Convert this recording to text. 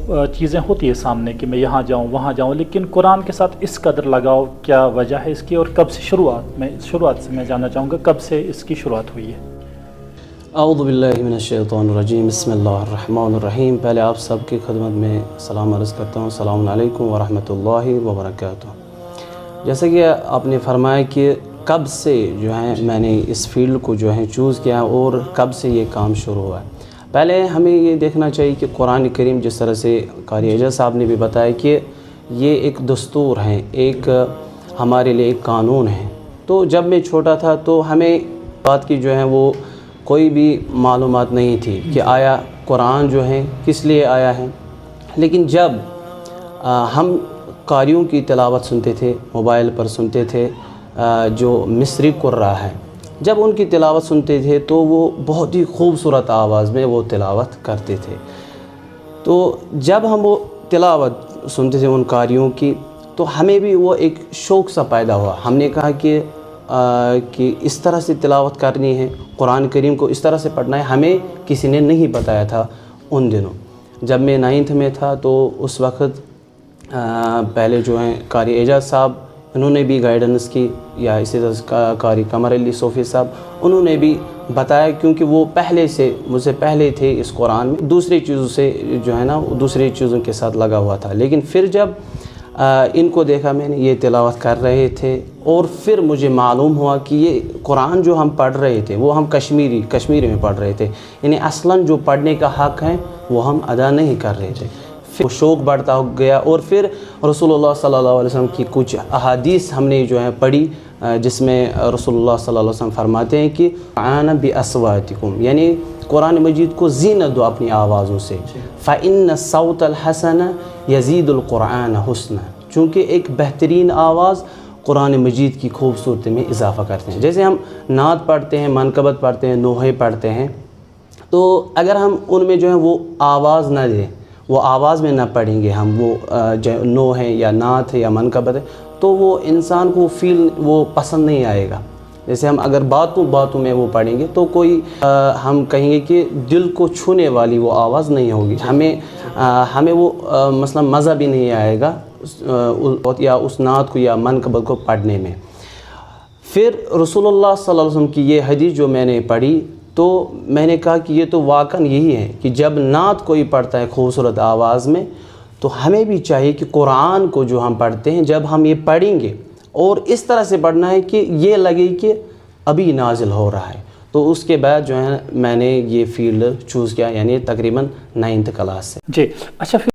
چیزیں ہوتی ہیں سامنے کہ میں یہاں جاؤں وہاں جاؤں، لیکن قرآن کے ساتھ اس قدر لگاؤ کیا وجہ ہے اس کی، اور کب سے شروعات سے میں جاننا چاہوں گا کب سے اس کی شروعات ہوئی ہے؟ اعوذ باللہ من الشیطان الرجیم، بسم اللہ الرحمن الرحیم۔ پہلے آپ سب کی خدمت میں سلام عرض کرتا ہوں، السلام علیکم ورحمۃ اللہ وبرکاتہ۔ جیسا کہ آپ نے فرمایا کہ کب سے جو ہے میں نے اس فیلڈ کو جو ہے چوز کیا اور کب سے یہ کام شروع ہوا ہے، پہلے ہمیں یہ دیکھنا چاہیے کہ قرآن کریم جس طرح سے قاری اعجاز صاحب نے بھی بتایا کہ یہ ایک دستور ہے، ایک ہمارے لیے ایک قانون ہے۔ تو جب میں چھوٹا تھا تو ہمیں بات کی جو ہے وہ کوئی بھی معلومات نہیں تھی کہ آیا قرآن جو ہے کس لیے آیا ہے، لیکن جب ہم قاریوں کی تلاوت سنتے تھے، موبائل پر سنتے تھے، جو مصری قراء ہے، جب ان کی تلاوت سنتے تھے تو وہ بہت ہی خوبصورت آواز میں وہ تلاوت کرتے تھے۔ تو جب ہم وہ تلاوت سنتے تھے ان قاریوں کی تو ہمیں بھی وہ ایک شوق سا پیدا ہوا، ہم نے کہا کہ اس طرح سے تلاوت کرنی ہے، قرآن کریم کو اس طرح سے پڑھنا ہے، ہمیں کسی نے نہیں بتایا تھا ان دنوں۔ جب میں 9th میں تھا تو اس وقت پہلے جو ہیں قاری اعجاز صاحب انہوں نے بھی گائیڈنس کی، یا اسی طرح قاری قمر علی صوفی صاحب انہوں نے بھی بتایا، کیونکہ وہ پہلے سے مجھ سے پہلے تھے اس قرآن میں، دوسری چیزوں سے جو ہے نا دوسری چیزوں کے ساتھ لگا ہوا تھا، لیکن پھر جب ان کو دیکھا میں نے یہ تلاوت کر رہے تھے اور پھر مجھے معلوم ہوا کہ یہ قرآن جو ہم پڑھ رہے تھے وہ ہم کشمیری میں پڑھ رہے تھے، یعنی اصلاً جو پڑھنے کا حق ہے وہ ہم ادا نہیں کر رہے تھے۔ پھر شوق بڑھتا گیا اور پھر رسول اللہ صلی اللہ علیہ وسلم کی کچھ احادیث ہم نے جو ہے پڑھی، جس میں رسول اللہ صلی اللہ علیہ وسلم فرماتے ہیں کہ اعانَ بِأَصْوَاتِكُمْ، یعنی قرآن مجید کو زینت دو اپنی آوازوں سے، فَإِنَّ الصَّوْتَ الْحَسَنَ يَزِيدُ الْقُرْآنَ حُسْنًا، چونکہ ایک بہترین آواز قرآن مجید کی خوبصورتی میں اضافہ کرتے ہیں۔ جیسے ہم نعت پڑھتے ہیں، منقبت پڑھتے ہیں، نوحے پڑھتے ہیں، تو اگر ہم ان میں جو ہے وہ آواز نہ دیں، وہ آواز میں نہ پڑھیں گے ہم، وہ نوح ہے یا نعت ہے یا منقبت ہے، تو وہ انسان کو وہ پسند نہیں آئے گا۔ جیسے ہم اگر باتوں میں وہ پڑھیں گے تو کوئی ہم کہیں گے کہ دل کو چھونے والی وہ آواز نہیں ہوگی، ہمیں وہ مثلا مزہ بھی نہیں آئے گا یا اس نعت کو یا منقبت کو پڑھنے میں۔ پھر رسول اللہ صلی اللہ علیہ وسلم کی یہ حدیث جو میں نے پڑھی تو میں نے کہا کہ یہ تو واقعاً یہی ہے کہ جب نعت کوئی پڑھتا ہے خوبصورت آواز میں تو ہمیں بھی چاہیے کہ قرآن کو جو ہم پڑھتے ہیں جب ہم یہ پڑھیں گے اور اس طرح سے پڑھنا ہے کہ یہ لگے کہ ابھی نازل ہو رہا ہے۔ تو اس کے بعد جو ہے میں نے یہ فیلڈ چوز کیا، یعنی تقریباً 9th کلاس سے۔ جی اچھا،